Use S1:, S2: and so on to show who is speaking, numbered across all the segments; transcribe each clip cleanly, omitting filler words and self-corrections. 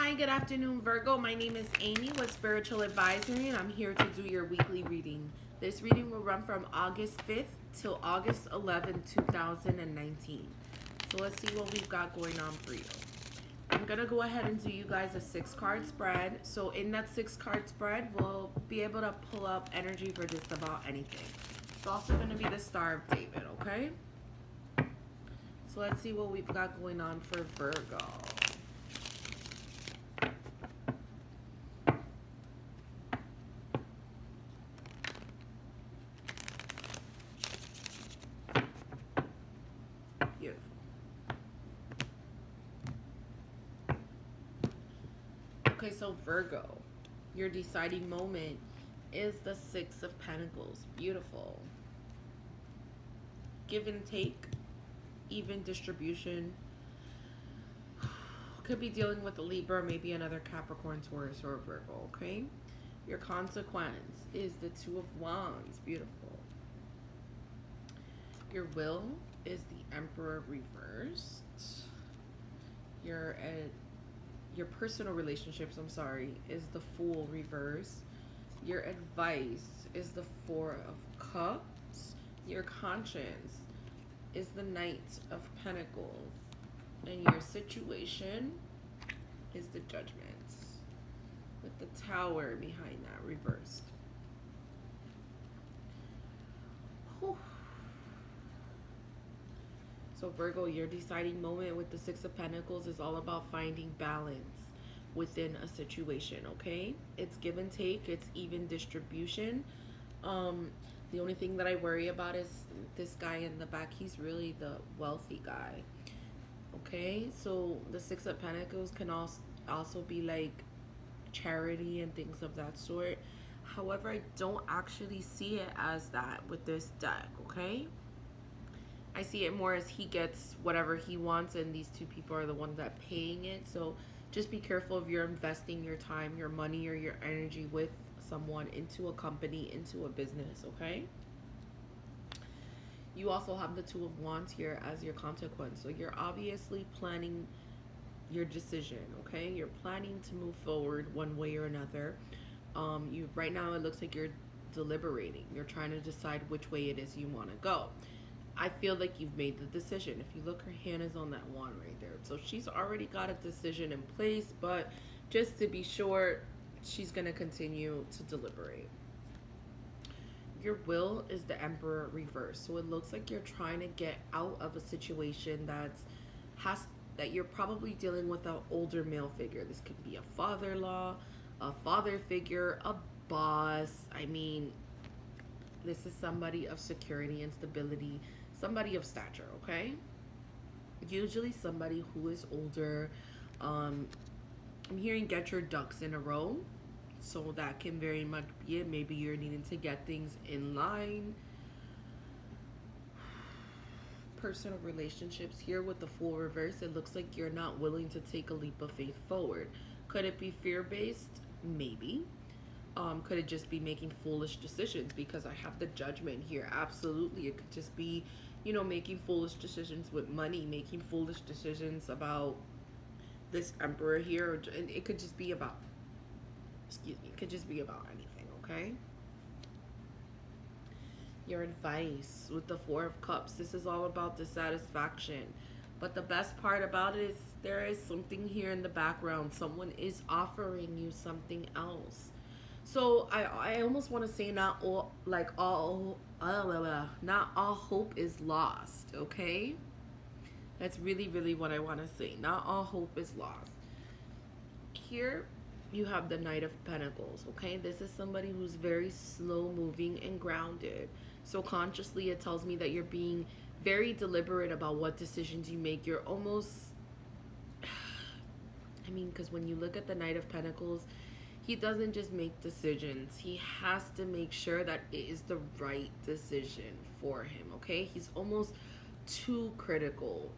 S1: Hi, good afternoon, Virgo. My name is Amy with Spiritual Advisory, and I'm here to do your weekly reading. This reading will run from August 5th till August 11th, 2019. So let's see what we've got going on for you. I'm going to go ahead and do you guys a 6-card spread. So in that 6-card spread, we'll be able to pull up energy for just about anything. It's also going to be the Star of David, okay? So let's see what we've got going on for Virgo. Beautiful. Okay, so Virgo, your deciding moment is the 6 of Pentacles. Beautiful. Give and take, even distribution. Could be dealing with a Libra, maybe another Capricorn, Taurus, or Virgo, okay? Your consequence is the 2 of Wands. Beautiful. Your will is the Emperor reversed. Your personal relationships, is the Fool reversed. Your advice is the 4 of Cups. Your conscience is the Knight of Pentacles. And your situation is the Judgment, with the Tower behind that reversed. Whew. So Virgo, your deciding moment with the 6 of Pentacles is all about finding balance within a situation, okay? It's give and take, it's even distribution. The only thing that I worry about is this guy in the back. He's really the wealthy guy, okay? So the 6 of Pentacles can also be like charity and things of that sort. However, I don't actually see it as that with this deck, okay? I see it more as he gets whatever he wants, and these two people are the ones that are paying it. So just be careful if you're investing your time, your money, or your energy with someone into a company, into a business, okay? You also have the 2 of Wands here as your consequence. So you're obviously planning your decision, okay? You're planning to move forward one way or another. Right now it looks like you're deliberating. You're trying to decide which way it is you want to go. I feel like you've made the decision. If you look, her hand is on that wand right there. So she's already got a decision in place, but just to be sure, she's going to continue to deliberate. Your will is the Emperor reverse. So it looks like you're trying to get out of a situation that you're probably dealing with an older male figure. This could be a father-in-law, a father figure, a boss. I mean, this is somebody of security and stability, somebody of stature, okay? Usually somebody who is older. I'm hearing get your ducks in a row. So that can very much be it. Maybe you're needing to get things in line. Personal relationships here with the Fool reverse. It looks like you're not willing to take a leap of faith forward. Could it be fear-based? Maybe. Could it just be making foolish decisions? Because I have the Judgment here. Absolutely. It could just be, making foolish decisions with money, making foolish decisions about this Emperor here. And it could just be about, it could just be about anything, okay? Your advice with the 4 of Cups. This is all about dissatisfaction. But the best part about it is there is something here in the background. Someone is offering you something else. So I almost want to say not all hope is lost, okay? That's really, really what I want to say. Not all hope is lost. Here you have the Knight of Pentacles, okay? This is somebody who's very slow moving and grounded. So consciously it tells me that you're being very deliberate about what decisions you make. You're almost, because when you look at the Knight of Pentacles, he doesn't just make decisions. He has to make sure that it is the right decision for him, okay? He's almost too critical.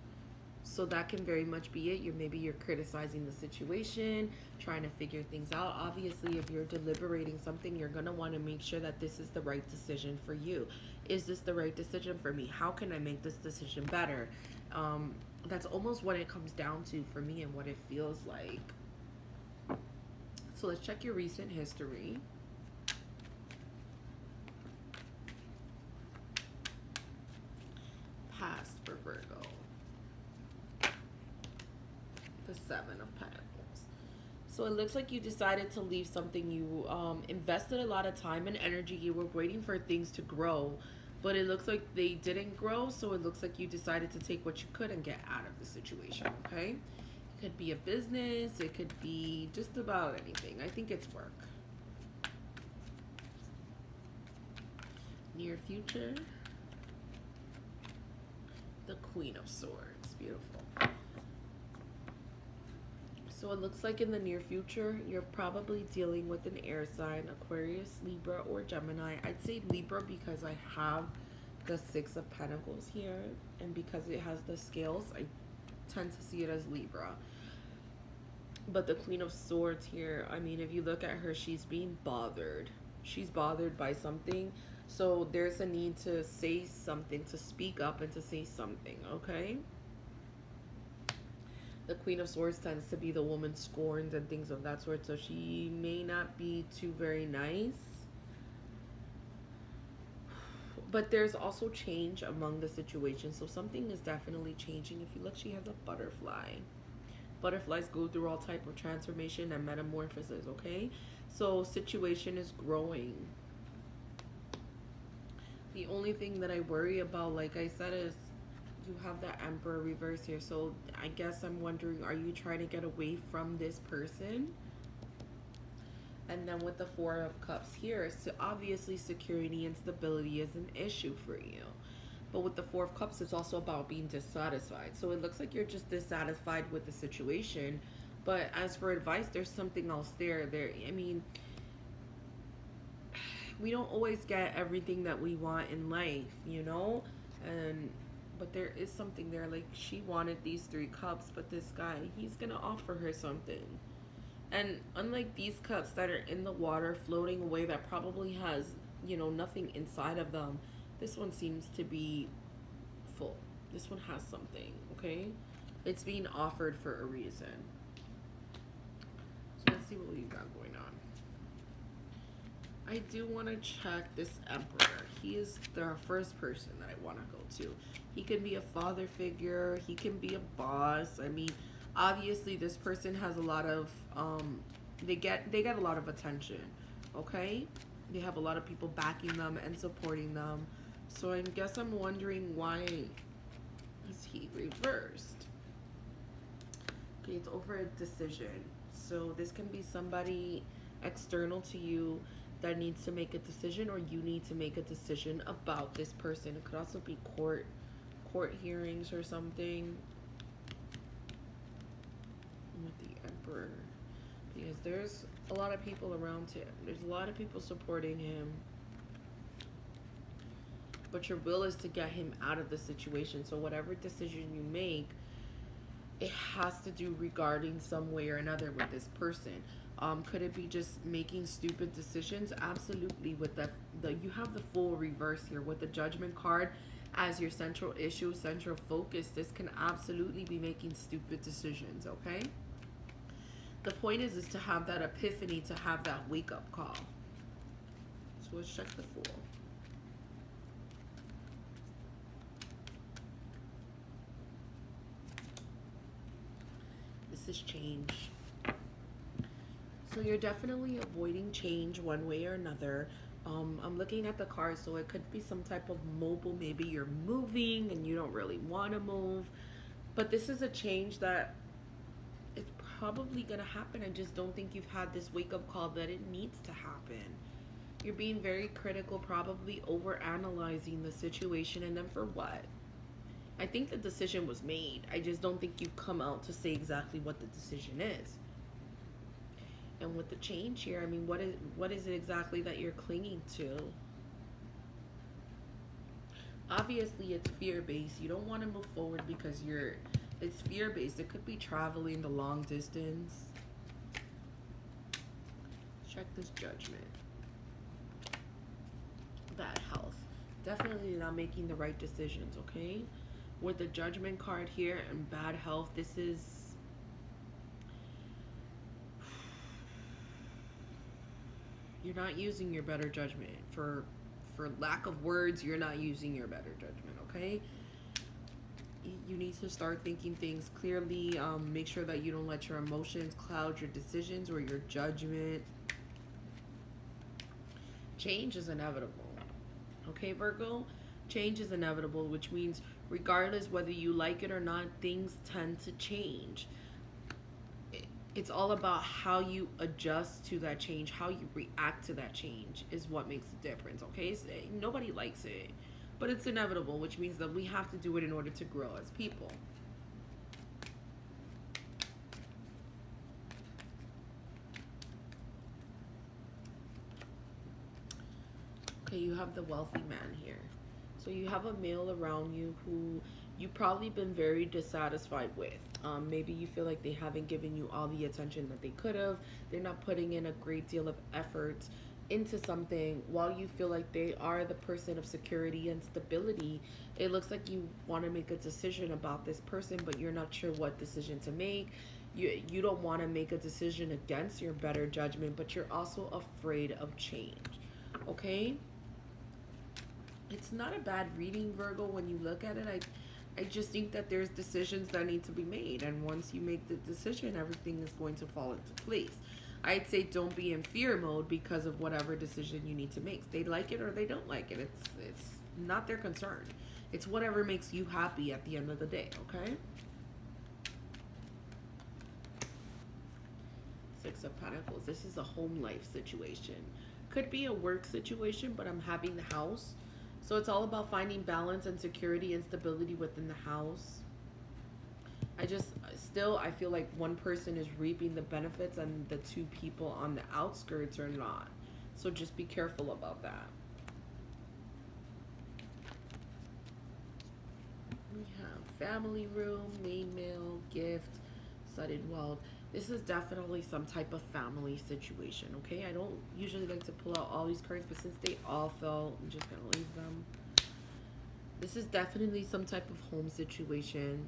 S1: So that can very much be it. Maybe you're criticizing the situation, trying to figure things out. Obviously, if you're deliberating something, you're going to want to make sure that this is the right decision for you. Is this the right decision for me? How can I make this decision better? That's almost what it comes down to for me and what it feels like. So let's check your recent history. Past for Virgo. The Seven of Pentacles. So it looks like you decided to leave something. You invested a lot of time and energy. You were waiting for things to grow, but it looks like they didn't grow. So it looks like you decided to take what you could and get out of the situation, okay? It could be a business. It could be just about anything. I think it's work. Near future. The Queen of Swords. Beautiful. So it looks like in the near future, you're probably dealing with an air sign, Aquarius, Libra, or Gemini. I'd say Libra because I have the Six of Pentacles here. And because it has the scales, I tend to see it as Libra. But the Queen of Swords here, I mean, if you look at her, she's being bothered. She's bothered by something. So there's a need to say something, to speak up and to say something, okay? The Queen of Swords tends to be the woman scorned and things of that sort. So she may not be too very nice. But there's also change among the situation. So something is definitely changing. If you look, she has a butterfly. Butterflies go through all type of transformation and metamorphosis, okay? So situation is growing. The only thing that I worry about, like I said, is you have that Emperor reverse here. So I guess I'm wondering, are you trying to get away from this person? And then with the Four of Cups here, so obviously security and stability is an issue for you. But with the Four of Cups, it's also about being dissatisfied. So it looks like you're just dissatisfied with the situation. But as for advice, there's something else there. I mean, we don't always get everything that we want in life, you know? But there is something there. Like, she wanted these 3 cups, but this guy, he's gonna offer her something. And unlike these cups that are in the water floating away, that probably has, you know, nothing inside of them, this one seems to be full. This one has something, okay? It's being offered for a reason. So let's see what we've got going on. I do want to check this Emperor. He is the first person that I want to go to. He can be a father figure. He can be a boss. I mean, obviously this person has a lot of, they get a lot of attention, okay? They have a lot of people backing them and supporting them. So I guess I'm wondering, why is he reversed? Okay, it's over a decision. So this can be somebody external to you that needs to make a decision, or you need to make a decision about this person. It could also be court hearings or something with the Emperor, because there's a lot of people around him. There's a lot of people supporting him, but your will is to get him out of the situation. So whatever decision you make, it has to do regarding some way or another with this person. Could it be just making stupid decisions? Absolutely. With you have the full reverse here with the Judgment card as your central issue, central focus. This can absolutely be making stupid decisions, okay? The point is to have that epiphany, to have that wake-up call. So let's check the Fool. This is change. So you're definitely avoiding change one way or another. I'm looking at the card, so it could be some type of mobile. Maybe you're moving and you don't really want to move. But this is a change that it's probably going to happen. I just don't think you've had this wake-up call that it needs to happen. You're being very critical, probably over-analyzing the situation. And then for what? I think the decision was made. I just don't think you've come out to say exactly what the decision is. And with the change here, I mean, what is it exactly that you're clinging to? Obviously, it's fear-based. You don't want to move forward because it's fear-based. It could be traveling the long distance. Check this Judgment. Bad health. Definitely not making the right decisions, okay? With the Judgment card here and bad health, this is... You're not using your better judgment. For lack of words, you're not using your better judgment, okay? You need to start thinking things clearly. Make sure that you don't let your emotions cloud your decisions or your judgment. Change is inevitable. Okay, Virgo? Change is inevitable, which means regardless whether you like it or not, things tend to change. It's all about how you adjust to that change, how you react to that change is what makes the difference, okay? So, nobody likes it, but it's inevitable, which means that we have to do it in order to grow as people. Okay, you have the wealthy man here. So you have a male around you who you've probably been very dissatisfied with. Maybe you feel like they haven't given you all the attention that they could have. They're not putting in a great deal of effort into something while you feel like they are the person of security and stability. It looks like you want to make a decision about this person, but you're not sure what decision to make. You don't want to make a decision against your better judgment, but you're also afraid of change. Okay? It's not a bad reading, Virgo, when you look at it. I just think that there's decisions that need to be made, and once you make the decision, everything is going to fall into place. I'd say don't be in fear mode because of whatever decision you need to make. They like it or they don't like it. It's not their concern. It's whatever makes you happy at the end of the day, okay? Six of Pentacles. This is a home life situation. Could be a work situation, but I'm having the house. So it's all about finding balance and security and stability within the house. I feel like one person is reaping the benefits and the two people on the outskirts are not. So just be careful about that. We have family room, main male, gift, sudden wealth. This is definitely some type of family situation, okay? I don't usually like to pull out all these cards, but since they all fell, I'm just going to leave them. This is definitely some type of home situation.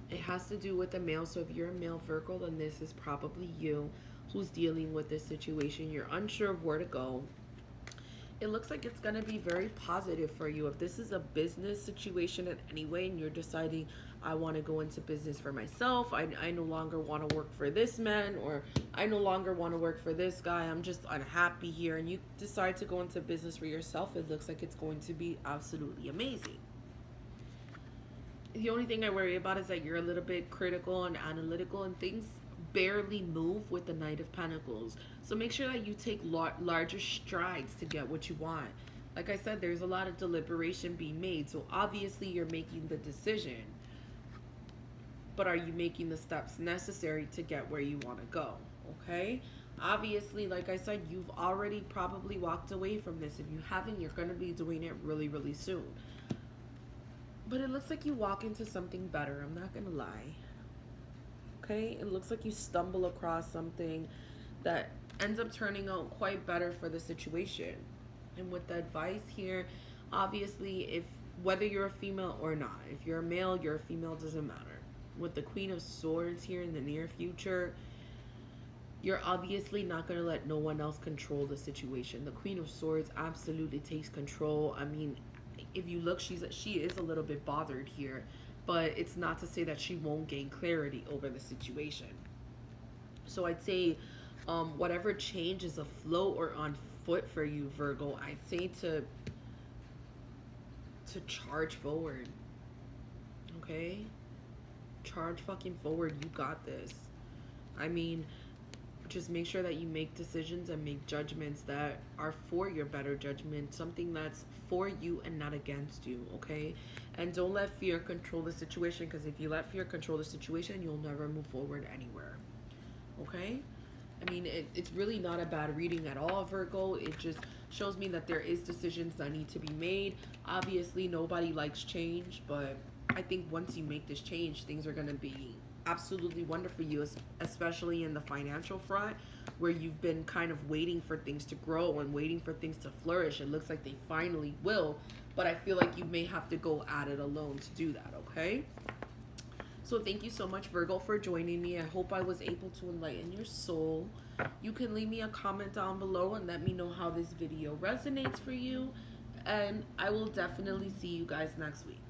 S1: It has to do with a male, so if you're a male Virgo, then this is probably you who's dealing with this situation. You're unsure of where to go. It looks like it's going to be very positive for you. If this is a business situation in any way and you're deciding, I want to go into business for myself, I no longer want to work for this man, or I no longer want to work for this guy, I'm just unhappy here, and you decide to go into business for yourself, it looks like it's going to be absolutely amazing. The only thing I worry about is that you're a little bit critical and analytical, and things barely move with the Knight of Pentacles. So make sure that you take larger strides to get what you want. Like I said, there's a lot of deliberation being made. So obviously you're making the decision. But are you making the steps necessary to get where you want to go? Okay? Obviously, like I said, you've already probably walked away from this. If you haven't, you're going to be doing it really, really soon. But it looks like you walk into something better. I'm not going to lie. Okay, it looks like you stumble across something that ends up turning out quite better for the situation. And with the advice here, obviously, if whether you're a female or not, if you're a male, you're a female, doesn't matter. With the Queen of Swords here in the near future, you're obviously not going to let no one else control the situation. The Queen of Swords absolutely takes control. I mean, if you look, she is a little bit bothered here. But it's not to say that she won't gain clarity over the situation. So I'd say whatever change is afloat or on foot for you, Virgo, I'd say to charge forward. Okay? Charge fucking forward. You got this. I mean, just make sure that you make decisions and make judgments that are for your better judgment, something that's for you and not against you, okay? And don't let fear control the situation, because if you let fear control the situation, you'll never move forward anywhere, okay? I mean, it's really not a bad reading at all, Virgo. It just shows me that there is decisions that need to be made. Obviously, nobody likes change, but I think once you make this change, things are going to be absolutely wonderful for you, especially in the financial front, where you've been kind of waiting for things to grow and waiting for things to flourish. It looks like they finally will, but I feel like you may have to go at it alone to do that, okay? So thank you so much, Virgo, for joining me. I hope I was able to enlighten your soul. You can leave me a comment down below and let me know how this video resonates for you. And I will definitely see you guys next week.